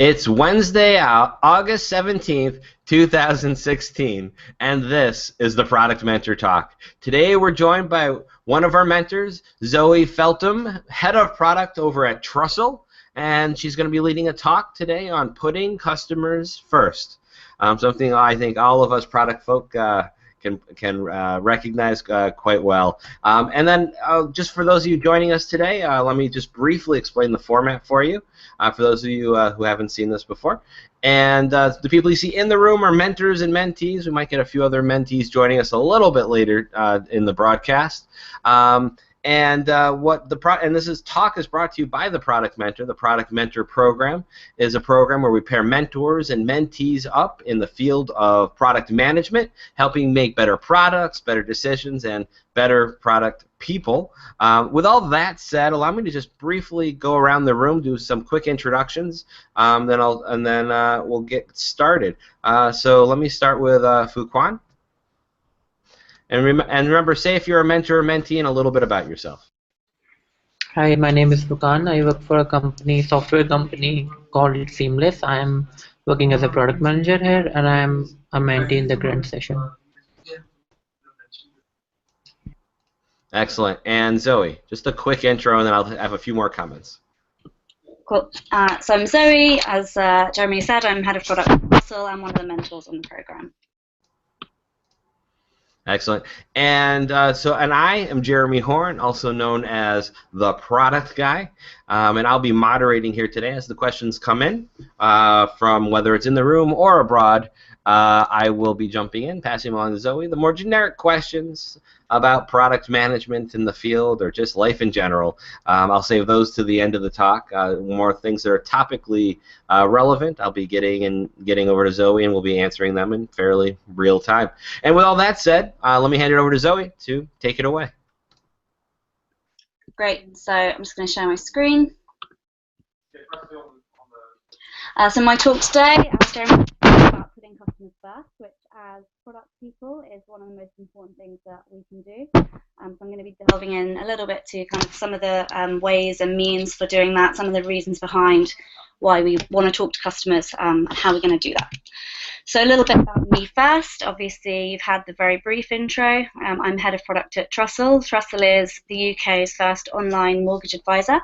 It's Wednesday, August 17th, 2016, and this is the Product Mentor Talk. Today we're joined by one of our mentors, Zoe Feltham, Head of Product over at Trussell, and she's going to be leading a talk today on putting customers first, something I think all of us product folk can recognize quite well. And then just for those of you joining us today, let me just briefly explain the format for you, for those of you who haven't seen this before. And the people you see in the room are mentors and mentees. We might get a few other mentees joining us a little bit later in the broadcast. And this talk is brought to you by the Product Mentor. The Product Mentor program is a program where we pair mentors and mentees up in the field of product management, helping make better products, better decisions, and better product people. With all that said, allow me to just briefly go around the room, do some quick introductions, then we'll get started. So let me start with Fuquan. And remember, say if you're a mentor or mentee and a little bit about yourself. Hi, my name is Fukan. I work for a software company called Seamless. I am working as a product manager here, and I am a mentee in the current session. Excellent. And Zoe, just a quick intro, and then I'll have a few more comments. Cool. So I'm Zoe. As Jeremy said, I'm head of product at Trussell. I'm one of the mentors on the program. Excellent. And I am Jeremy Horn, also known as the Product Guy, and I'll be moderating here today as the questions come in from whether it's in the room or abroad. I will be jumping in, passing along to Zoe. The more generic questions about product management in the field or just life in general, I'll save those to the end of the talk. More things that are topically relevant, I'll be getting over to Zoe, and we'll be answering them in fairly real time. And with all that said, let me hand it over to Zoe to take it away. Great. So I'm just going to share my screen. So my talk today, I'm sharing about putting customers first, which as product people is one of the most important things that we can do. So I'm going to be delving in a little bit to kind of some of the ways and means for doing that, some of the reasons behind why we want to talk to customers and how we're going to do that. So a little bit about me first. Obviously, you've had the very brief intro. I'm head of product at Trussell. Trussell is the UK's first online mortgage advisor.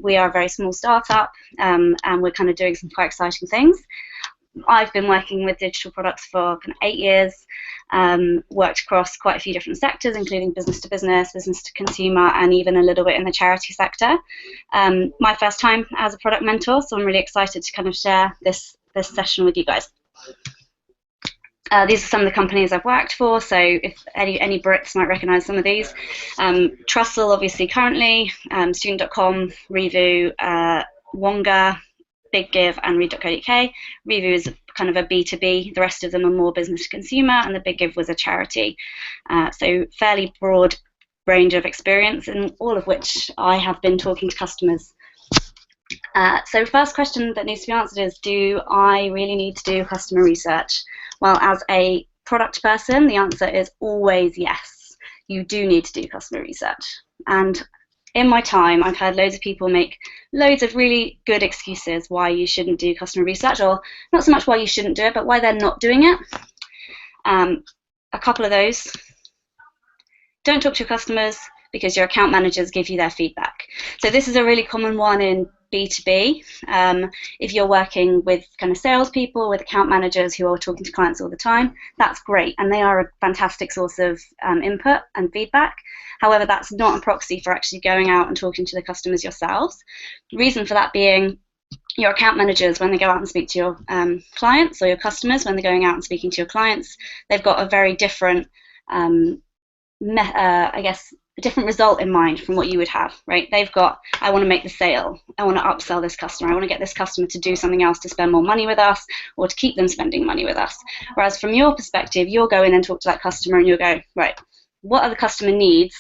We are a very small startup, and we're kind of doing some quite exciting things. I've been working with digital products for kind of 8 years, worked across quite a few different sectors, including business to business, business to consumer, and even a little bit in the charity sector. My first time as a product mentor, so I'm really excited to kind of share this session with you guys. These are some of the companies I've worked for, so if any Brits might recognise some of these. Trussell, obviously, currently, shouldnt.com, Revu, Wonga, BigGive, and Read.co.uk. Revu is kind of a B2B, the rest of them are more business to consumer, and the BigGive was a charity. So fairly broad range of experience, in all of which I have been talking to customers. So first question that needs to be answered is, do I really need to do customer research? Well, as a product person, the answer is always yes. You do need to do customer research. And in my time, I've heard loads of people make loads of really good excuses why you shouldn't do customer research, or not so much why you shouldn't do it, but why they're not doing it. A couple of those. Don't talk to your customers because your account managers give you their feedback. So this is a really common one in B2B. If you're working with kind of salespeople, with account managers who are talking to clients all the time, that's great, and they are a fantastic source of input and feedback. However, that's not a proxy for actually going out and talking to the customers yourselves. The reason for that being, your account managers, when they go out and speak to your clients, or your customers, when they're going out and speaking to your clients, they've got a very different, I guess, a different result in mind from what you would have, right? They've got, I want to make the sale, I want to upsell this customer, I want to get this customer to do something else to spend more money with us, or to keep them spending money with us. Whereas from your perspective, you'll go in and talk to that customer and you'll go, right, what are the customer needs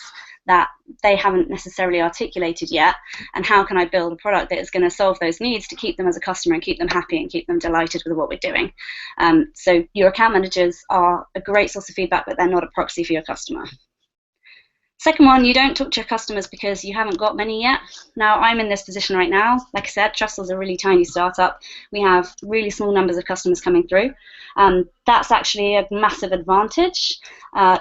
that they haven't necessarily articulated yet, and how can I build a product that is going to solve those needs to keep them as a customer and keep them happy and keep them delighted with what we're doing. So your account managers are a great source of feedback, but they're not a proxy for your customer. Second one, you don't talk to your customers because you haven't got many yet. Now, I'm in this position right now. Like I said, Trustle's a really tiny startup. We have really small numbers of customers coming through. That's actually a massive advantage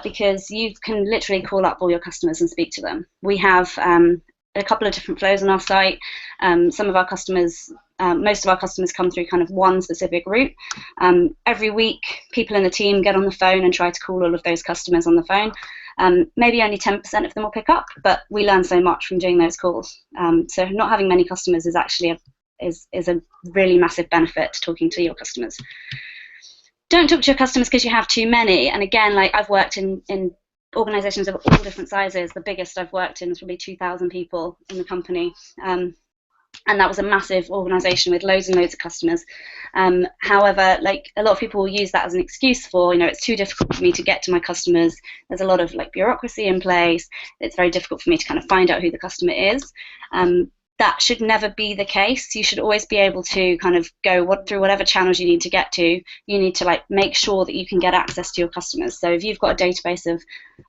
because you can literally call up all your customers and speak to them. We have a couple of different flows on our site. Some of our customers, most of our customers come through kind of one specific route. Every week, people in the team get on the phone and try to call all of those customers on the phone. Maybe only 10% of them will pick up, but we learn so much from doing those calls. So not having many customers is actually a really massive benefit to talking to your customers. Don't talk to your customers because you have too many. And again, like I've worked in organizations of all different sizes. The biggest I've worked in is probably 2,000 people in the company. And that was a massive organization with loads and loads of customers. However, like a lot of people will use that as an excuse for, it's too difficult for me to get to my customers. There's a lot of like bureaucracy in place. It's very difficult for me to kind of find out who the customer is. That should never be the case. You should always be able to kind of go through whatever channels you need to get to. You need to like make sure that you can get access to your customers. So if you've got a database of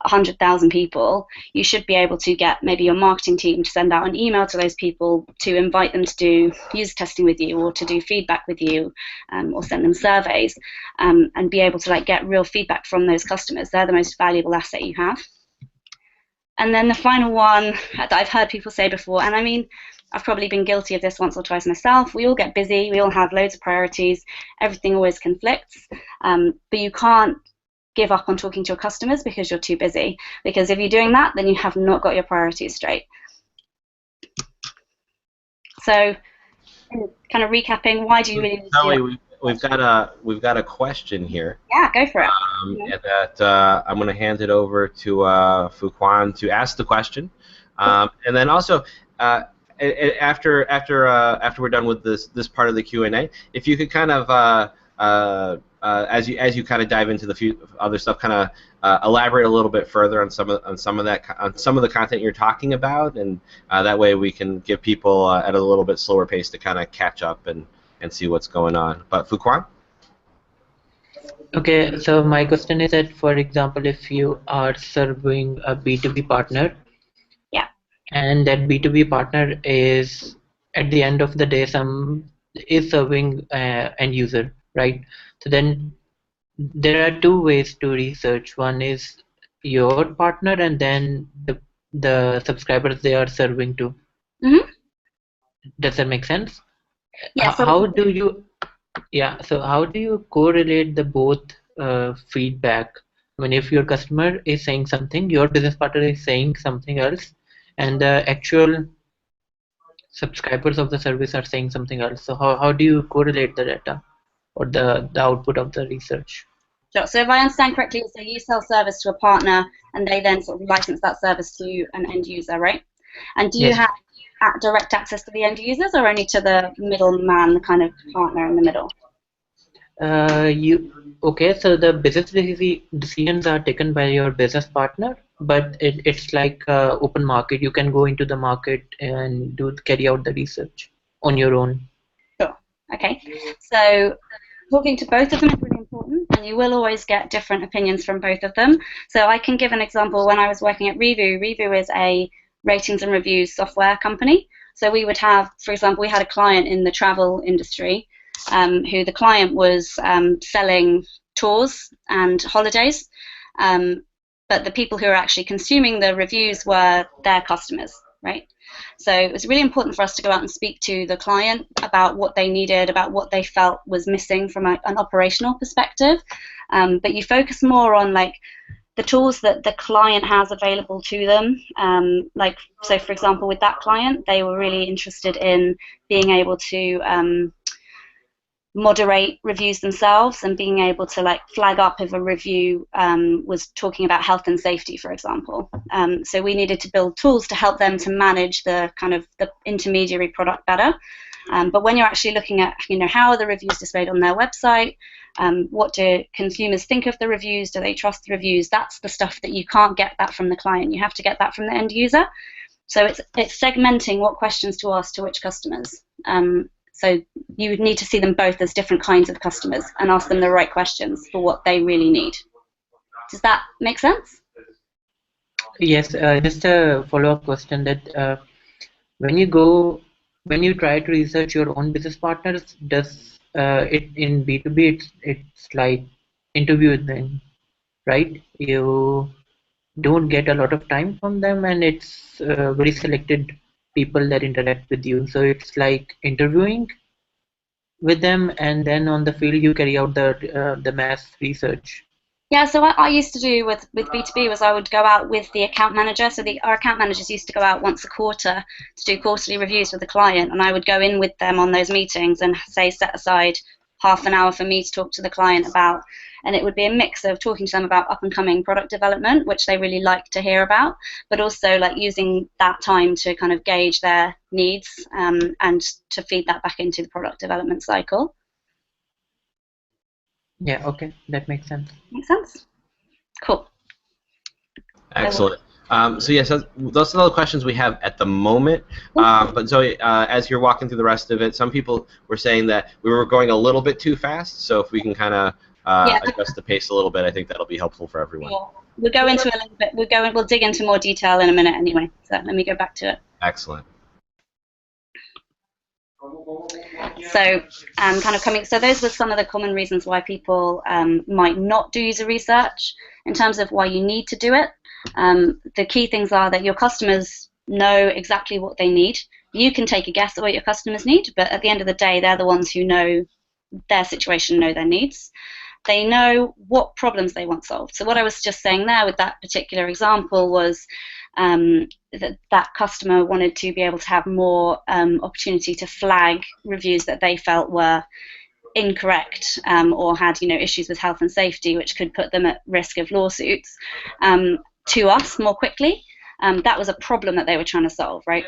100,000 people, you should be able to get maybe your marketing team to send out an email to those people to invite them to do user testing with you or to do feedback with you, or send them surveys, and be able to like get real feedback from those customers. They're the most valuable asset you have. And then the final one that I've heard people say before, and I mean, I've probably been guilty of this once or twice myself. We all get busy. We all have loads of priorities. Everything always conflicts. But you can't give up on talking to your customers because you're too busy. Because if you're doing that, then you have not got your priorities straight. So, kind of recapping, why do you really need to do it? We've got a question here. Yeah, go for it. And that I'm going to hand it over to Fuquan to ask the question, and then also. After we're done with this part of the Q&A, if you could kind of as you kind of dive into the few other stuff, kind of elaborate a little bit further on some of the content you're talking about, and that way we can give people at a little bit slower pace to kind of catch up and see what's going on. But Fuquan? Okay, so my question is that, for example, if you are serving a B2B partner, and that B2B partner is at the end of the day is serving end user, right? So then there are two ways to research. One is your partner, and then the subscribers they are serving to. Mm-hmm. Does that make sense? Yeah. So how do you correlate the both feedback? I mean, if your customer is saying something, your business partner is saying something else, and the actual subscribers of the service are saying something else. So how do you correlate the data or the output of the research? Sure. So if I understand correctly, so you sell service to a partner and they then sort of license that service to an end user, right? And do you have direct access to the end users or only to the middleman, the kind of partner in the middle? So the business decisions are taken by your business partner, but it's like open market. You can go into the market and carry out the research on your own. Sure. Okay. So talking to both of them is really important, and you will always get different opinions from both of them. So I can give an example. When I was working at Revu is a ratings and reviews software company. So we would have, for example, we had a client in the travel industry who the client was selling tours and holidays, but the people who are actually consuming the reviews were their customers, right? So it was really important for us to go out and speak to the client about what they needed, about what they felt was missing from an operational perspective. But you focus more on like the tools that the client has available to them. So for example, with that client, they were really interested in being able to moderate reviews themselves and being able to like flag up if a review was talking about health and safety, for example. So we needed to build tools to help them to manage the kind of the intermediary product better. But when you're actually looking at, how are the reviews displayed on their website? What do consumers think of the reviews? Do they trust the reviews? That's the stuff that you can't get that from the client. You have to get that from the end user. So it's segmenting what questions to ask to which customers. So you would need to see them both as different kinds of customers and ask them the right questions for what they really need. Does that make sense? Yes, just a follow-up question that when you try to research your own business partners, does it in B2B it's like interview them, right? You don't get a lot of time from them, and it's very selected people that interact with you. So it's like interviewing with them, and then on the field you carry out the mass research. Yeah, so what I used to do with B2B was I would go out with the account manager. So our account managers used to go out once a quarter to do quarterly reviews with the client, and I would go in with them on those meetings and say set aside half an hour for me to talk to the client about, and it would be a mix of talking to them about up and coming product development, which they really like to hear about, but also like using that time to kind of gauge their needs and to feed that back into the product development cycle. Yeah, okay, that makes sense. Make sense? Cool. Excellent. So yes, those are all the questions we have at the moment. But Zoe, as you're walking through the rest of it, some people were saying that we were going a little bit too fast. So if we can kind of adjust the pace a little bit, I think that'll be helpful for everyone. Yeah. We'll go into a little bit. We'll dig into more detail in a minute anyway. So let me go back to it. Excellent. So so those were some of the common reasons why people might not do user research. In terms of why you need to do it, the key things are that your customers know exactly what they need. You can take a guess at what your customers need, but at the end of the day, they're the ones who know their situation, know their needs. They know what problems they want solved. So what I was just saying there with that particular example was that customer wanted to be able to have more opportunity to flag reviews that they felt were incorrect or had issues with health and safety, which could put them at risk of lawsuits, to us more quickly. That was a problem that they were trying to solve, right?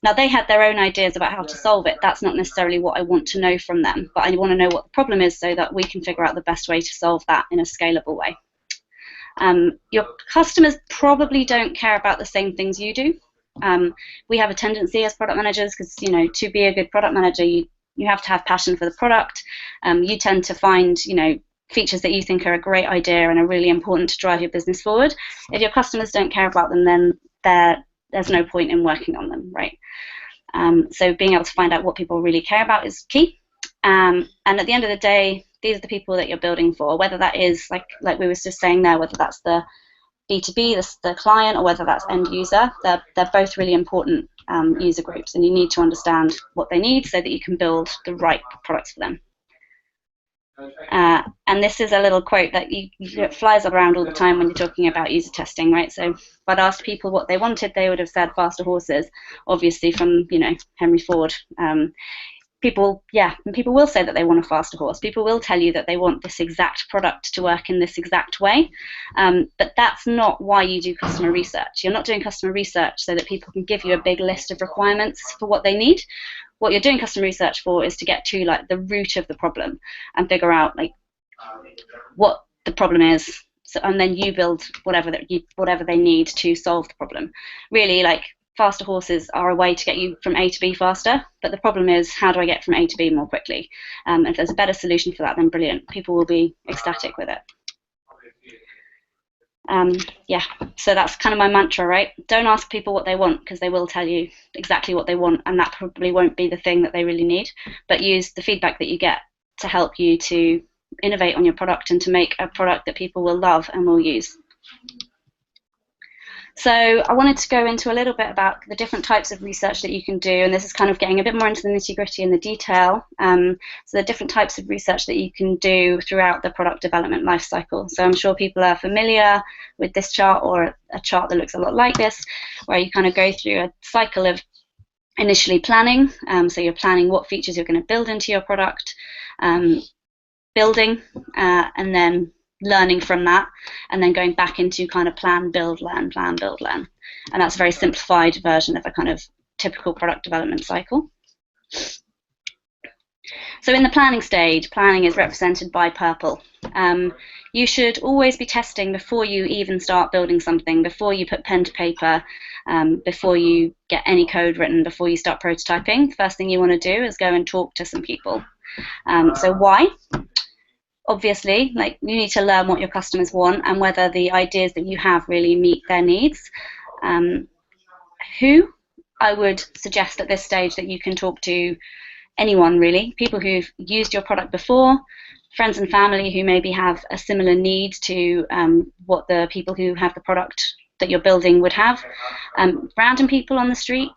Now, they had their own ideas about how to solve it. That's not necessarily what I want to know from them, but I want to know what the problem is so that we can figure out the best way to solve that in a scalable way. Your customers probably don't care about the same things you do. We have a tendency as product managers, because to be a good product manager, you have to have passion for the product. You tend to find features that you think are a great idea and are really important to drive your business forward. If your customers don't care about them, then there's no point in working on them, right? So being able to find out what people really care about is key. And at the end of the day, these are the people that you're building for, whether that is, like we were just saying there, whether that's the B2B, the client, or whether that's end user. They're both really important user groups, and you need to understand what they need so that you can build the right products for them. And this is a little quote that it flies around all the time when you're talking about user testing, right? So if I'd asked people what they wanted, they would have said faster horses, obviously from Henry Ford. People will say that they want a faster horse. People will tell you that they want this exact product to work in this exact way, but that's not why you do customer research. You're not doing customer research so that people can give you a big list of requirements for what they need. What you're doing customer research for is to get to the root of the problem and figure out what the problem is, and then you build whatever they need to solve the problem. Really, faster horses are a way to get you from A to B faster, but the problem is, how do I get from A to B more quickly? If there's a better solution for that, then brilliant. People will be ecstatic with it. So that's kind of my mantra, right? Don't ask people what they want, because they will tell you exactly what they want, and that probably won't be the thing that they really need. But use the feedback that you get to help you to innovate on your product and to make a product that people will love and will use. So I wanted to go into a little bit about the different types of research that you can do, and this is kind of getting a bit more into the nitty-gritty and the detail. So the different types of research that you can do throughout the product development lifecycle. So I'm sure people are familiar with this chart, or a chart that looks a lot like this, where you kind of go through a cycle of initially planning. So you're planning what features you're going to build into your product, building, and then learning from that, and then going back into kind of plan, build, learn, plan, build, learn. And that's a very simplified version of a kind of typical product development cycle. So in the planning stage, planning is represented by purple. You should always be testing before you even start building something, before you put pen to paper, before you get any code written, before you start prototyping. The first thing you want to do is go and talk to some people. So why? obviously, like, you need to learn what your customers want and whether the ideas that you have really meet their needs. Who? I would suggest at this stage that you can talk to anyone, really. People who've used your product before, friends and family who maybe have a similar need to what the people who have the product that you're building would have. Random people on the street,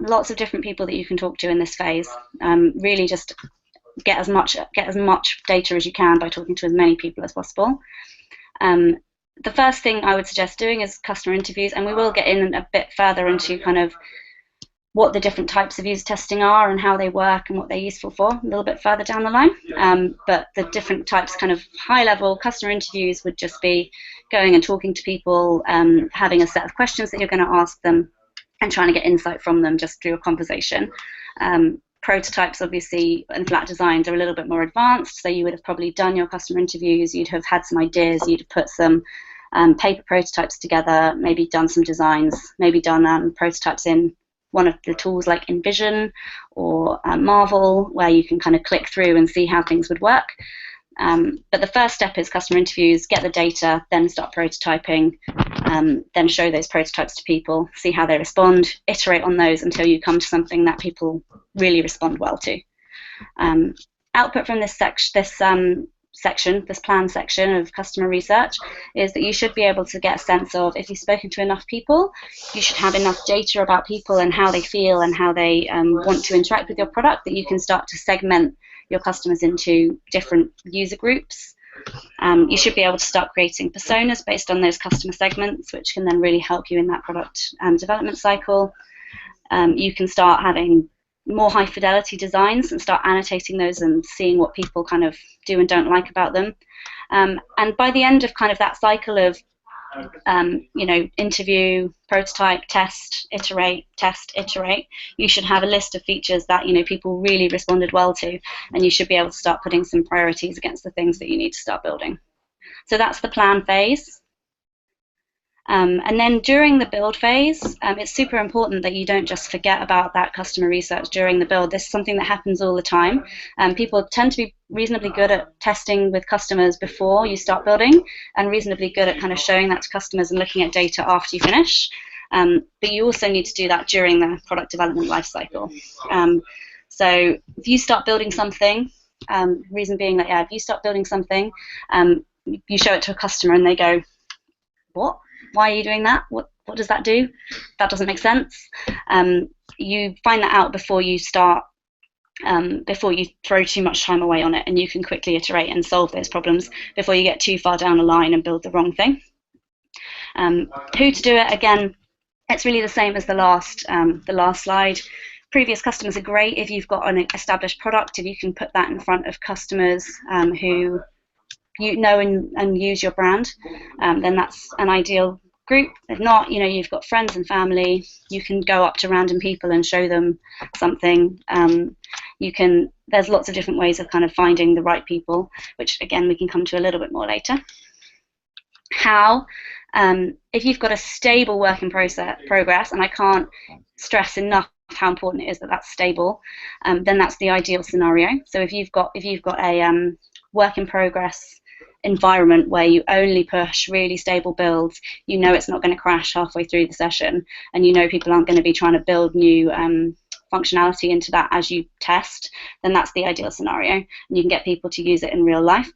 lots of different people that you can talk to in this phase. Really just get as much data as you can by talking to as many people as possible. The first thing I would suggest doing is customer interviews, and we will get in a bit further into kind of what the different types of user testing are and how they work and what they're useful for a little bit further down the line. But the different types, kind of high-level customer interviews, would just be going and talking to people, having a set of questions that you're going to ask them, and trying to get insight from them just through a conversation. Prototypes, obviously, and flat designs are a little bit more advanced, so you would have probably done your customer interviews, you'd have had some ideas, you'd have put some paper prototypes together, maybe done some designs, maybe done prototypes in one of the tools like InVision or Marvel, where you can kind of click through and see how things would work. But the first step is customer interviews, get the data, then start prototyping, then show those prototypes to people, see how they respond, iterate on those until you come to something that people really respond well to. Output from this plan section of customer research is that you should be able to get a sense of, if you've spoken to enough people, you should have enough data about people and how they feel and how they want to interact with your product, that you can start to segment your customers into different user groups. You should be able to start creating personas based on those customer segments, which can then really help you in that product development cycle. You can start having more high fidelity designs and start annotating those and seeing what people kind of do and don't like about them. And by the end of kind of that cycle of interview, prototype, test, iterate, you should have a list of features that people really responded well to, and you should be able to start putting some priorities against the things that you need to start building. So that's the plan phase. And then during the build phase, it's super important that you don't just forget about that customer research during the build. This is something that happens all the time. People tend to be reasonably good at testing with customers before you start building, and reasonably good at kind of showing that to customers and looking at data after you finish. But you also need to do that during the product development lifecycle. So if you start building something, reason being that, if you start building something, you show it to a customer and they go, "What? Why are you doing that? What does that do? That doesn't make sense." You find that out before you start, before you throw too much time away on it, and you can quickly iterate and solve those problems before you get too far down the line and build the wrong thing. Who to do it? Again, it's really the same as the last slide. Previous customers are great if you've got an established product. If you can put that in front of customers who and use your brand, then that's an ideal group. If not, you've got friends and family. You can go up to random people and show them something. There's lots of different ways of kind of finding the right people, which again we can come to a little bit more later. How? If you've got a stable work in progress, and I can't stress enough how important it is that that's stable, then that's the ideal scenario. So if you've got a work in progress environment where you only push really stable builds, it's not going to crash halfway through the session, and people aren't going to be trying to build new functionality into that as you test, then that's the ideal scenario, and you can get people to use it in real life.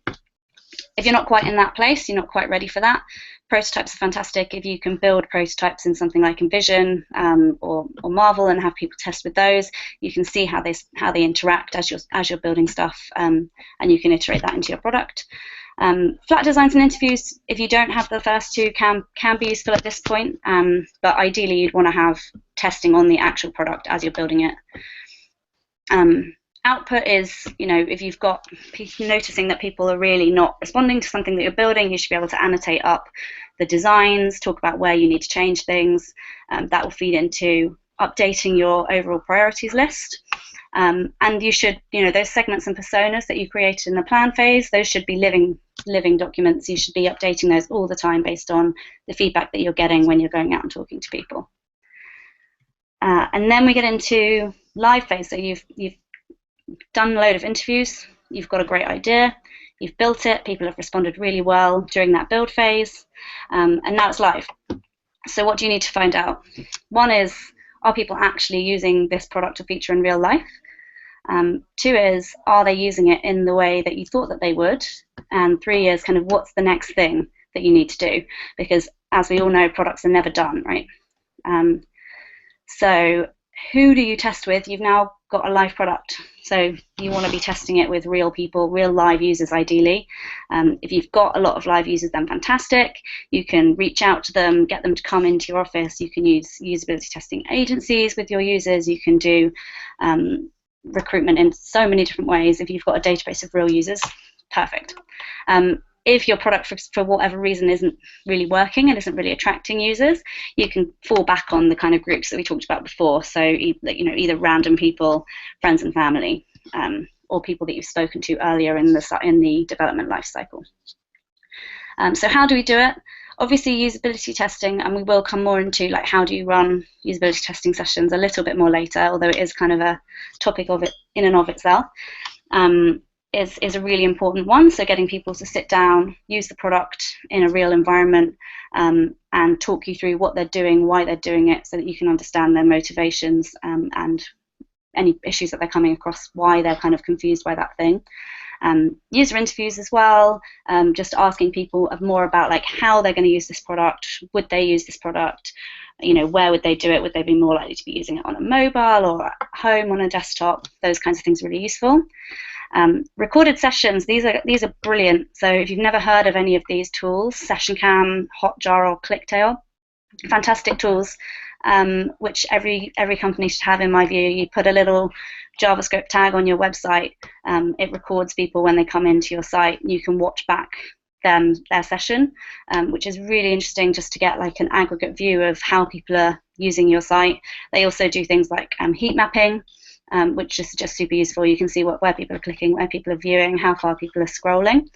If you're not quite in that place, you're not quite ready for that, prototypes are fantastic. If you can build prototypes in something like InVision or Marvel and have people test with those, you can see how they interact as you're building stuff, and you can iterate that into your product. Flat designs and interviews, if you don't have the first two, can be useful at this point, but ideally you'd want to have testing on the actual product as you're building it. Output is, if you've got noticing that people are really not responding to something that you're building, you should be able to annotate up the designs, talk about where you need to change things. That will feed into updating your overall priorities list. And you should, those segments and personas that you created in the plan phase, those should be living documents. You should be updating those all the time based on the feedback that you're getting when you're going out and talking to people. And then we get into live phase. So you've done a load of interviews, you've got a great idea, You've built it, people have responded really well during that build phase, and now it's live. So what do you need to find out? One is, are people actually using this product or feature in real life? Two is, are they using it in the way that you thought that they would? And three is kind of, what's the next thing that you need to do? Because as we all know, products are never done, right? So who do you test with? You've now got a live product. So you want to be testing it with real people, real live users ideally. If you've got a lot of live users, then fantastic. You can reach out to them, get them to come into your office. You can use usability testing agencies with your users. You can do recruitment in so many different ways. If you've got a database of real users, perfect. If your product, for whatever reason, isn't really working and isn't really attracting users, you can fall back on the kind of groups that we talked about before. So, either random people, friends and family, or people that you've spoken to earlier in the development life cycle. So how do we do it? Obviously, usability testing, and we will come more into like how do you run usability testing sessions a little bit more later, although it is kind of a topic of it in and of itself. Is a really important one. So getting people to sit down, use the product in a real environment, and talk you through what they're doing, why they're doing it, so that you can understand their motivations and any issues that they're coming across, why they're kind of confused by that thing. User interviews as well, just asking people more about like how they're going to use this product, would they use this product, where would they do it, would they be more likely to be using it on a mobile or at home on a desktop. Those kinds of things are really useful. Recorded sessions, these are brilliant. So if you've never heard of any of these tools, SessionCam, Hotjar or ClickTail, fantastic tools, which every company should have in my view. You put a little JavaScript tag on your website, it records people when they come into your site. You can watch back their session, which is really interesting just to get like an aggregate view of how people are using your site. They also do things like heat mapping, which is just super useful. You can see where people are clicking, where people are viewing, how far people are scrolling.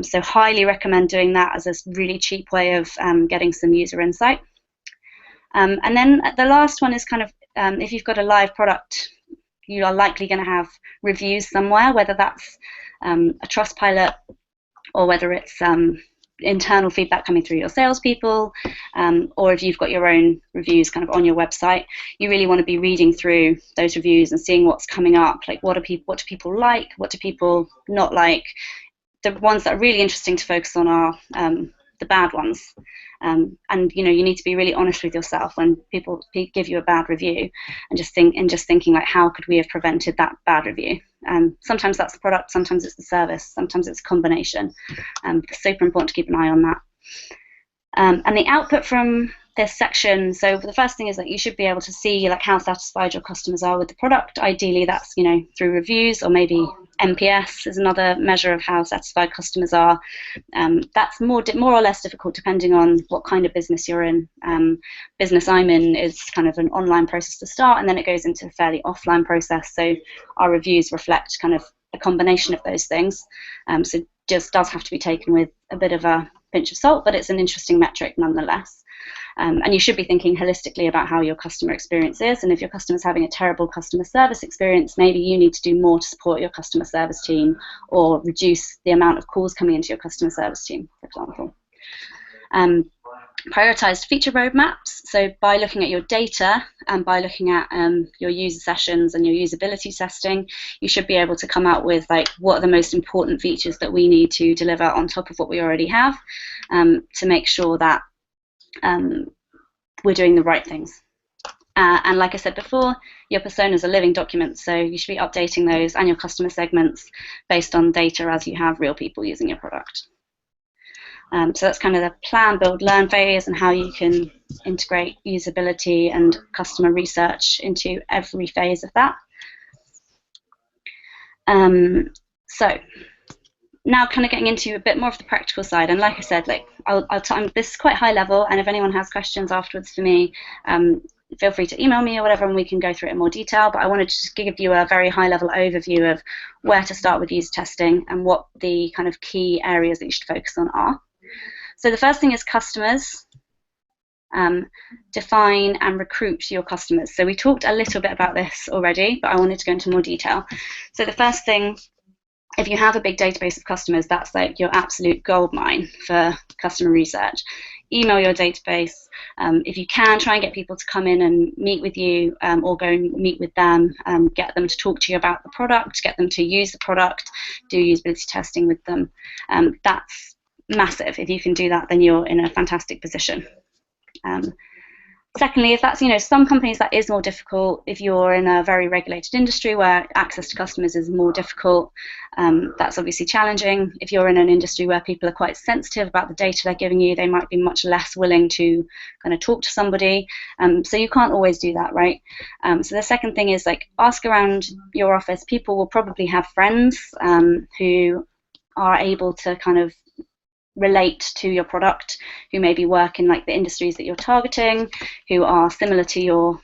So highly recommend doing that as a really cheap way of getting some user insight. And then the last one is kind of, if you've got a live product, you are likely going to have reviews somewhere, whether that's a Trustpilot or whether it's internal feedback coming through your salespeople, or if you've got your own reviews kind of on your website. You really want to be reading through those reviews and seeing what's coming up, like what do people like, what do people not like. The ones that are really interesting to focus on are the bad ones, and you need to be really honest with yourself when people give you a bad review, and just thinking like, how could we have prevented that bad review? Sometimes that's the product, sometimes it's the service, sometimes it's a combination. It's super important to keep an eye on that. And the output from this section, so the first thing is that you should be able to see like how satisfied your customers are with the product. Ideally that's through reviews, or maybe NPS is another measure of how satisfied customers are. That's more or less difficult depending on what kind of business you're in. Business I'm in is kind of an online process to start, and then it goes into a fairly offline process. So our reviews reflect kind of a combination of those things. So just does have to be taken with a bit of a pinch of salt, but it's an interesting metric nonetheless. And you should be thinking holistically about how your customer experience is, and if your customer's having a terrible customer service experience, maybe you need to do more to support your customer service team, or reduce the amount of calls coming into your customer service team, for example. Prioritized feature roadmaps, so by looking at your data and by looking at your user sessions and your usability testing, you should be able to come out with like, what are the most important features that we need to deliver on top of what we already have, to make sure that we're doing the right things. And like I said before, your personas are living documents, so you should be updating those and your customer segments based on data as you have real people using your product. So that's kind of the plan, build, learn phase, and how you can integrate usability and customer research into every phase of that. So now kind of getting into a bit more of the practical side, and like I said, like this is quite high level, and if anyone has questions afterwards for me, feel free to email me or whatever, and we can go through it in more detail. But I wanted to just give you a very high level overview of where to start with user testing and what the kind of key areas that you should focus on are. So the first thing is customers. Define and recruit your customers. So we talked a little bit about this already, but I wanted to go into more detail. So the first thing if you have a big database of customers, that's like your absolute gold mine for customer research. Email your database. If you can, try and get people to come in and meet with you, or go and meet with them, get them to talk to you about the product, get them to use the product, do usability testing with them. That's massive. If you can do that, then you're in a fantastic position. Secondly, if that's, some companies that is more difficult. If you're in a very regulated industry where access to customers is more difficult, that's obviously challenging. If you're in an industry where people are quite sensitive about the data they're giving you, they might be much less willing to kind of talk to somebody. So you can't always do that, right? So the second thing is, like, ask around your office. People will probably have friends who are able to kind of relate to your product, who maybe work in like the industries that you're targeting, who are similar to your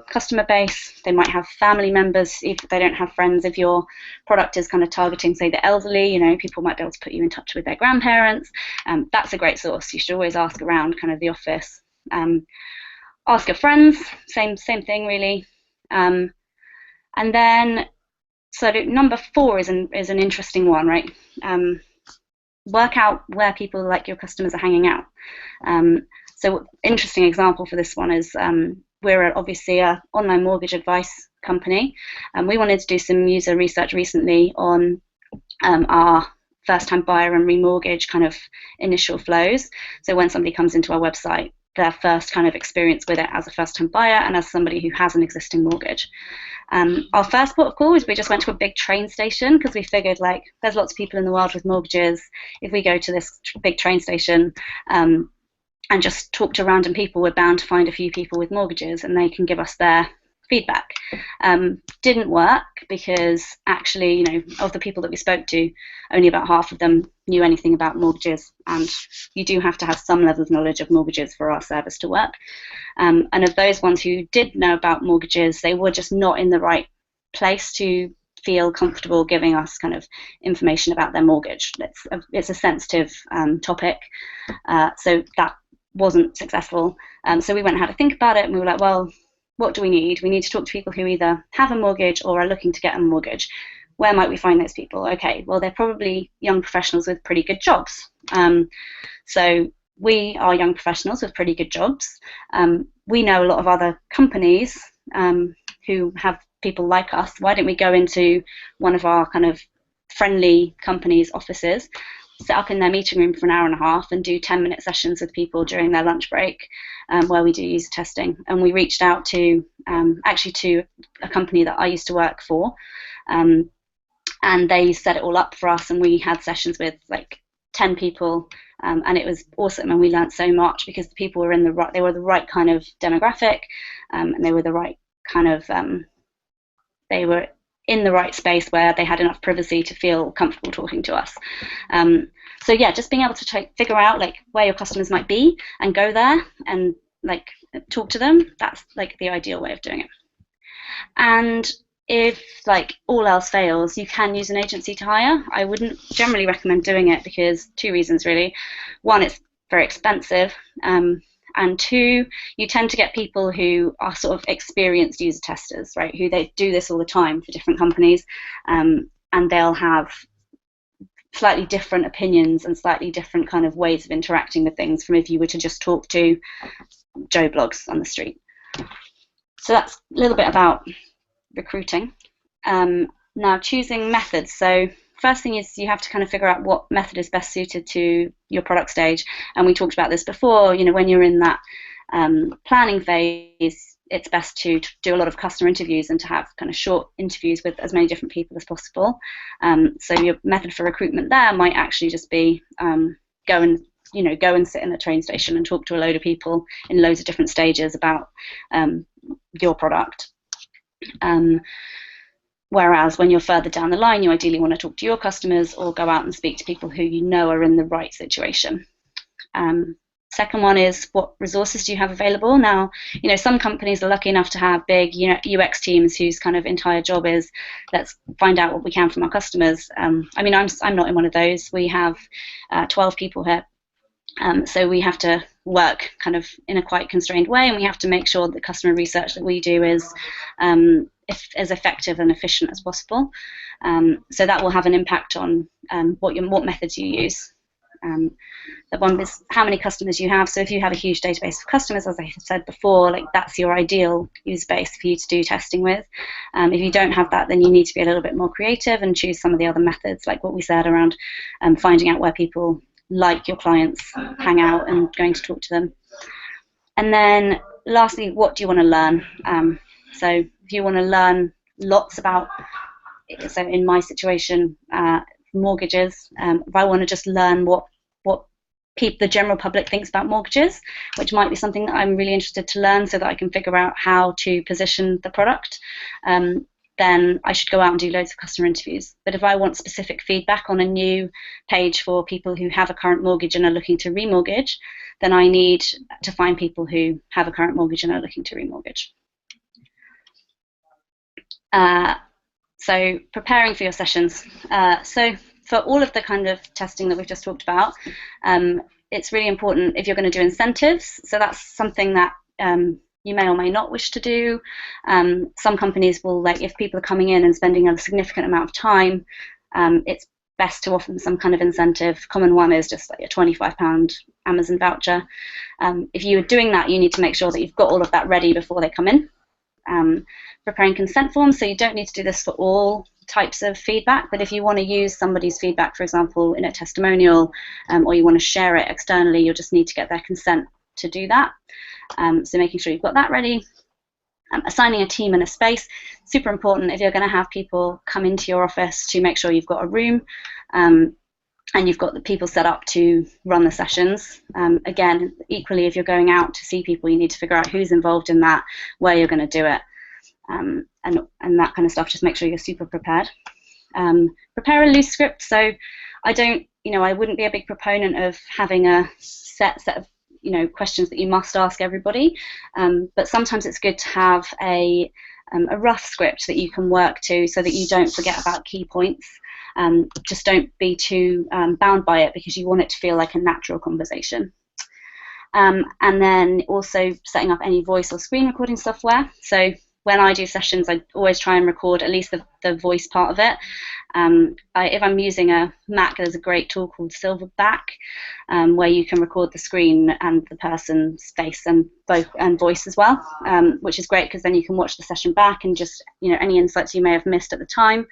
customer base. They might have family members if they don't have friends. If your product is kind of targeting, say, the elderly, people might be able to put you in touch with their grandparents. That's a great source. You should always ask around kind of the office. Ask your friends, same thing really. And then, so number 4 is an interesting one, right? Work out where people like your customers are hanging out. So interesting example for this one is we're obviously an online mortgage advice company, and we wanted to do some user research recently on our first-time buyer and remortgage kind of initial flows. So when somebody comes into our website, their first kind of experience with it as a first-time buyer and as somebody who has an existing mortgage. Our first port of call is we just went to a big train station because we figured, like, there's lots of people in the world with mortgages. If we go to this big train station and just talk to random people, we're bound to find a few people with mortgages and they can give us their feedback. Didn't work because actually, of the people that we spoke to, only about half of them knew anything about mortgages, and you do have to have some level of knowledge of mortgages for our service to work. And of those ones who did know about mortgages, they were just not in the right place to feel comfortable giving us kind of information about their mortgage. It's a sensitive topic, so that wasn't successful. So we went and had to think about it, and we were like, well, what do we need? We need to talk to people who either have a mortgage or are looking to get a mortgage. Where might we find those people? Okay, well, they're probably young professionals with pretty good jobs. So we are young professionals with pretty good jobs. We know a lot of other companies who have people like us. Why don't we go into one of our kind of friendly companies' offices, sit up in their meeting room for an hour and a half and do 10-minute sessions with people during their lunch break, where we do user testing. And we reached out to actually to a company that I used to work for, and they set it all up for us, and we had sessions with like 10 people, and it was awesome, and we learned so much because the people were they were the right kind of demographic, and they were the right kind of they were in the right space where they had enough privacy to feel comfortable talking to us. So yeah, just being able to figure out like where your customers might be and go there and like talk to them, that's like the ideal way of doing it. And if like all else fails, you can use an agency to hire. I wouldn't generally recommend doing it because 2 reasons really. 1, it's very expensive. And 2, you tend to get people who are sort of experienced user testers, right? Who they do this all the time for different companies, and they'll have slightly different opinions and slightly different kind of ways of interacting with things from if you were to just talk to Joe Blogs on the street. So that's a little bit about recruiting. Now, choosing methods. So first thing is you have to kind of figure out what method is best suited to your product stage. And we talked about this before, when you're in that planning phase, it's best to do a lot of customer interviews and to have kind of short interviews with as many different people as possible. So your method for recruitment there might actually just be go and sit in a train station and talk to a load of people in loads of different stages about your product. Whereas when you're further down the line, you ideally want to talk to your customers or go out and speak to people who you know are in the right situation. Second one is, what resources do you have available? Now, some companies are lucky enough to have big UX teams whose kind of entire job is, let's find out what we can from our customers. I'm not in one of those. We have 12 people here. So we have to work kind of in a quite constrained way, and we have to make sure that customer research that we do is as effective and efficient as possible. So that will have an impact on what methods you use. The one is how many customers you have. So if you have a huge database of customers, as I said before, like that's your ideal user base for you to do testing with. If you don't have that, then you need to be a little bit more creative and choose some of the other methods, like what we said around finding out where people like your clients hang out and going to talk to them. And then lastly, what do you want to learn? So if you want to learn lots about, so in my situation, mortgages, if I want to just learn what the general public thinks about mortgages, which might be something that I'm really interested to learn so that I can figure out how to position the product, then I should go out and do loads of customer interviews. But if I want specific feedback on a new page for people who have a current mortgage and are looking to remortgage, then I need to find people who have a current mortgage and are looking to remortgage. So preparing for your sessions. So for all of the kind of testing that we've just talked about, it's really important if you're going to do incentives. So that's something that you may or may not wish to do. Some companies will, like, if people are coming in and spending a significant amount of time, it's best to offer them some kind of incentive. Common one is just like a £25 Amazon voucher. If you are doing that, you need to make sure that you've got all of that ready before they come in. Preparing consent forms, so you don't need to do this for all types of feedback, but if you want to use somebody's feedback, for example, in a testimonial, or you want to share it externally, you'll just need to get their consent to do that. So making sure you've got that ready. Assigning a team and a space, super important if you're going to have people come into your office, to make sure you've got a room and you've got the people set up to run the sessions. Again, equally, if you're going out to see people, you need to figure out who's involved in that, where you're going to do it, and that kind of stuff. Just make sure you're super prepared. Prepare a loose script. So I wouldn't be a big proponent of having a set of questions that you must ask everybody, but sometimes it's good to have a rough script that you can work to so that you don't forget about key points. Just don't be too bound by it, because you want it to feel like a natural conversation. And then also setting up any voice or screen recording software. So when I do sessions, I always try and record at least the voice part of it. If I'm using a Mac, there's a great tool called Silverback, where you can record the screen and the person's face and voice as well, which is great because then you can watch the session back and just any insights you may have missed at the time,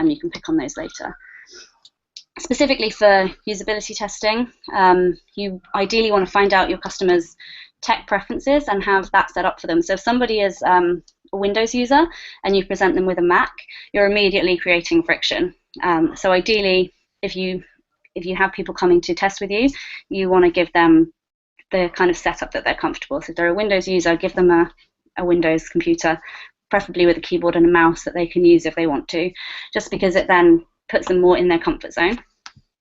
you can pick on those later. Specifically for usability testing, you ideally want to find out your customers' tech preferences and have that set up for them. So if somebody is a Windows user and you present them with a Mac, you're immediately creating friction. So ideally, if you have people coming to test with you, you want to give them the kind of setup that they're comfortable. So if they're a Windows user, give them a Windows computer, preferably with a keyboard and a mouse that they can use if they want to, just because it then puts them more in their comfort zone.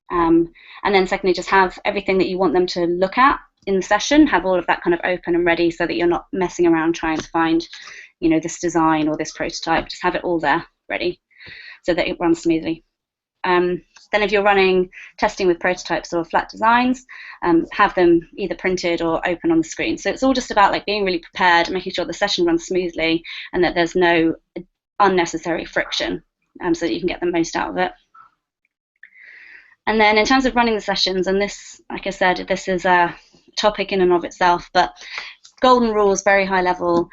And then secondly, just have everything that you want them to look at in the session, have all of that kind of open and ready so that you're not messing around trying to find this design or this prototype. Just have it all there ready so that it runs smoothly. Then if you're running testing with prototypes or flat designs, have them either printed or open on the screen. So it's all just about being really prepared, making sure the session runs smoothly and that there's no unnecessary friction, so that you can get the most out of it. And then in terms of running the sessions, and this, like I said, this is a topic in and of itself, but golden rules, very high level.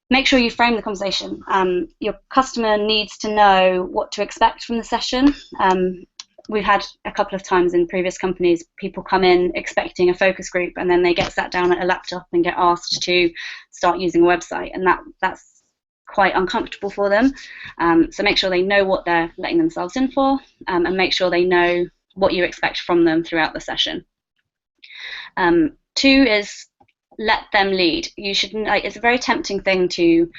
Make sure you frame the conversation. Your customer needs to know what to expect from the session. We've had a couple of times in previous companies, people come in expecting a focus group and then they get sat down at a laptop and get asked to start using a website, and that's quite uncomfortable for them. So make sure they know what they're letting themselves in for, and make sure they know what you expect from them throughout the session. 2 is let them lead. You should, it's a very tempting thing to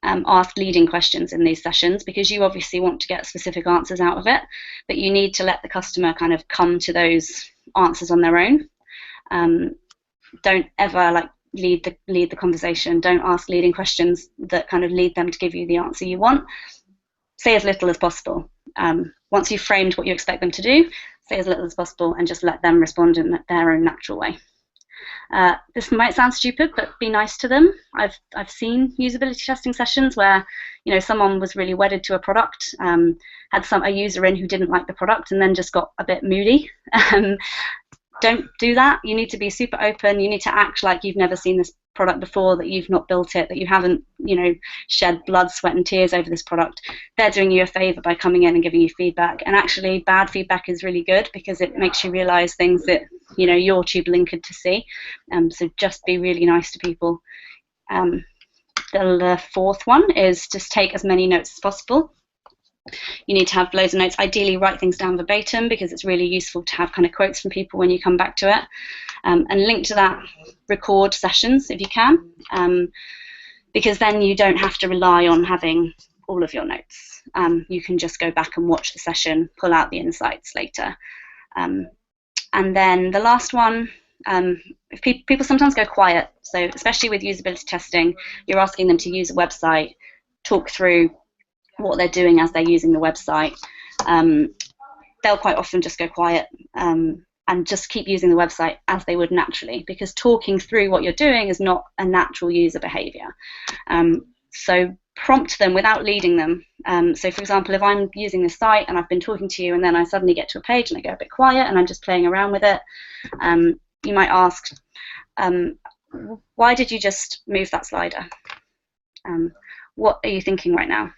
ask leading questions in these sessions, because you obviously want to get specific answers out of it, but you need to let the customer kind of come to those answers on their own. Don't ever lead the conversation. Don't ask leading questions that kind of lead them to give you the answer you want. Say as little as possible. Once you've framed what you expect them to do, say as little as possible and just let them respond in their own natural way. This might sound stupid, but be nice to them. I've seen usability testing sessions where, you know, someone was really wedded to a product, had a user in who didn't like the product, and then just got a bit moody. Don't do that. You need to be super open. You need to act like you've never seen this product before, that you've not built it, that you haven't, you know, shed blood, sweat, and tears over this product. They're doing you a favor by coming in and giving you feedback. And actually, bad feedback is really good because it makes you realize things that, you know, you're too blinkered to see. So just be really nice to people. The fourth one is just take as many notes as possible. You need to have loads of notes. Ideally, write things down verbatim because it's really useful to have kind of quotes from people when you come back to it. And link to that, record sessions if you can, because then you don't have to rely on having all of your notes. You can just go back and watch the session, pull out the insights later. And then the last one, if people sometimes go quiet, so especially with usability testing, you're asking them to use a website, talk through what they're doing as they're using the website. They'll quite often just go quiet and just keep using the website as they would naturally, because talking through what you're doing is not a natural user behavior. So prompt them without leading them. So for example, if I'm using this site and I've been talking to you and then I suddenly get to a page and I go a bit quiet and I'm just playing around with it, you might ask, why did you just move that slider? What are you thinking right now?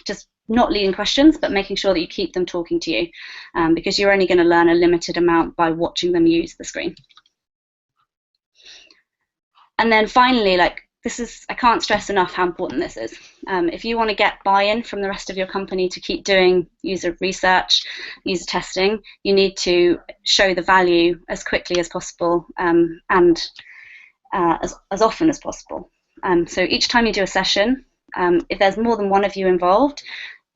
Just not leading questions, but making sure that you keep them talking to you, because you're only going to learn a limited amount by watching them use the screen. And then finally, like, this is, I can't stress enough how important this is. If you want to get buy-in from the rest of your company to keep doing user research, user testing, you need to show the value as quickly as possible, and as often as possible. So each time you do a session, if there's more than one of you involved,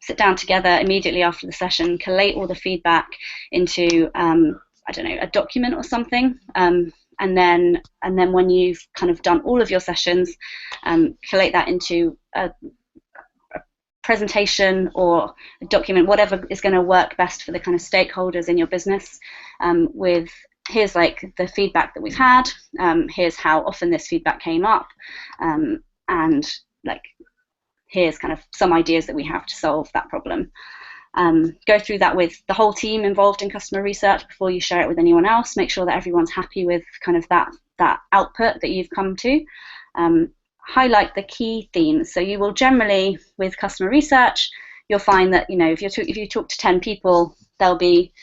sit down together immediately after the session, collate all the feedback into, I don't know, a document or something, and then when you've kind of done all of your sessions, collate that into a presentation or a document, whatever is going to work best for the kind of stakeholders in your business, with here's like the feedback that we've had, here's how often this feedback came up, and like here's kind of some ideas that we have to solve that problem. Go through that with the whole team involved in customer research before you share it with anyone else. Make sure that everyone's happy with kind of that output that you've come to. Highlight the key themes. So you will generally, with customer research, you'll find that, you know, if you talk to 10 people, there'll be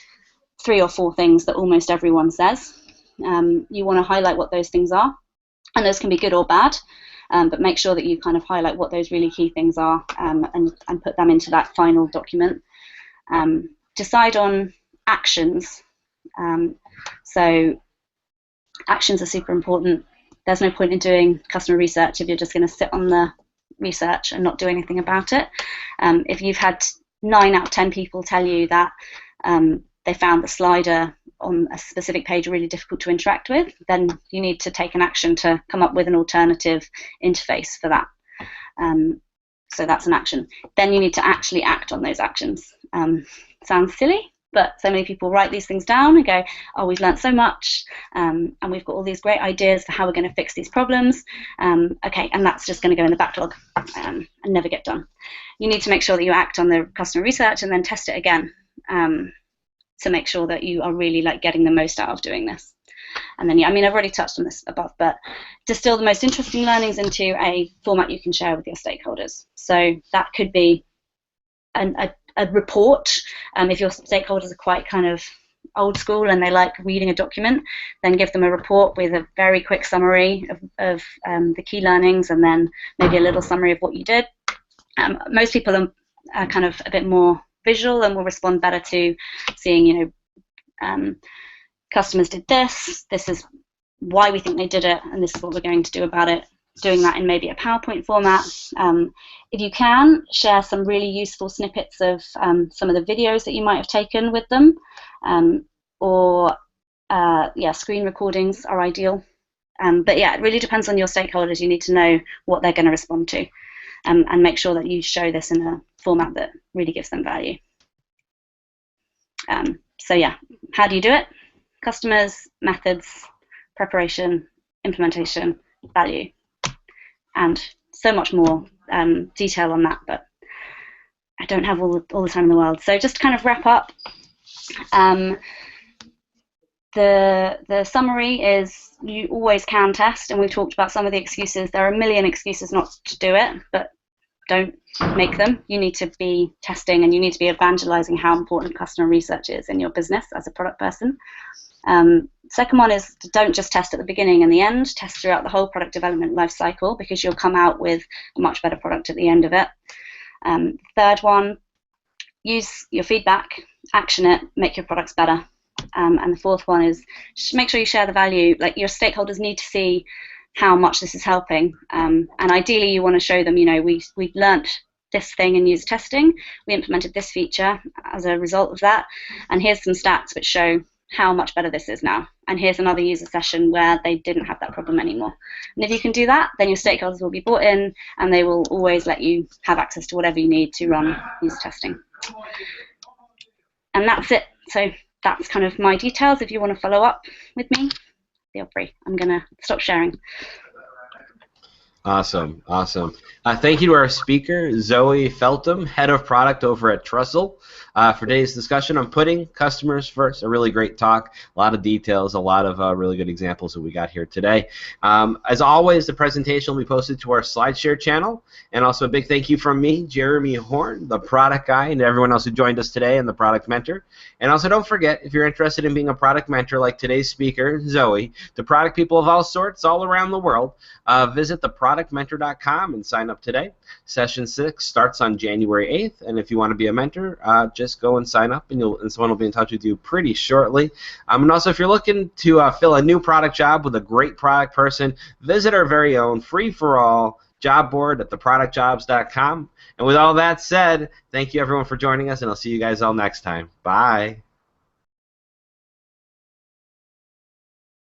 3 or 4 things that almost everyone says. You want to highlight what those things are, and those can be good or bad. But make sure that you kind of highlight what those really key things are, and put them into that final document. Decide on actions. So actions are super important. There's no point in doing customer research if you're just going to sit on the research and not do anything about it. If you've had 9 out of 10 people tell you that they found the slider on a specific page really difficult to interact with, then you need to take an action to come up with an alternative interface for that. So that's an action. Then you need to actually act on those actions. Sounds silly, but so many people write these things down and go, oh, we've learned so much, and we've got all these great ideas for how we're going to fix these problems. Okay, and that's just going to go in the backlog and never get done. You need to make sure that you act on the customer research and then test it again, to make sure that you are really like getting the most out of doing this. And then, yeah, I mean, I've already touched on this above, but distill the most interesting learnings into a format you can share with your stakeholders. So that could be a report. If your stakeholders are quite kind of old school and they like reading a document, then give them a report with a very quick summary of the key learnings, and then maybe a little summary of what you did. Most people are kind of a bit more visual and will respond better to seeing, you know, customers did this, this is why we think they did it, and this is what we're going to do about it. Doing that in maybe a PowerPoint format. If you can, share some really useful snippets of some of the videos that you might have taken with them, or screen recordings are ideal. But yeah, it really depends on your stakeholders. You need to know what they're going to respond to, and make sure that you show this in a format that really gives them value. So yeah, how do you do it? Customers, methods, preparation, implementation, value, and so much more detail on that, but I don't have all the time in the world. So just to kind of wrap up, the summary is you always can test, and we've talked about some of the excuses. There are a million excuses not to do it, but don't make them. You need to be testing, and you need to be evangelizing how important customer research is in your business as a product person. Second one is don't just test at the beginning and the end. Test throughout the whole product development life cycle, because you'll come out with a much better product at the end of it. Third one, use your feedback, action it, make your products better. And the fourth one is just make sure you share the value. Like, your stakeholders need to see how much this is helping, and ideally you want to show them, we've learnt this thing in user testing, we implemented this feature as a result of that, and here's some stats which show how much better this is now, and here's another user session where they didn't have that problem anymore. And if you can do that, then your stakeholders will be bought in, and they will always let you have access to whatever you need to run user testing. And that's it. So that's kind of my details. If you want to follow up with me, feel free. I'm going to stop sharing. Awesome, awesome. Thank you to our speaker, Zoe Feltham, Head of Product over at Trussell, for today's discussion on putting customers first. A really great talk, a lot of details, a lot of really good examples that we got here today. As always, the presentation will be posted to our SlideShare channel, and also a big thank you from me, Jeremy Horn, the product guy, and everyone else who joined us today and the product mentor. And also don't forget, if you're interested in being a product mentor like today's speaker, Zoe, to product people of all sorts all around the world, visit theproductmentor.com and sign up today. Session 6 starts on January 8th, and if you want to be a mentor, just go and sign up, and someone will be in touch with you pretty shortly. And also, if you're looking to fill a new product job with a great product person, visit our very own free-for-all job board at theproductjobs.com. And with all that said, thank you everyone for joining us, and I'll see you guys all next time. Bye.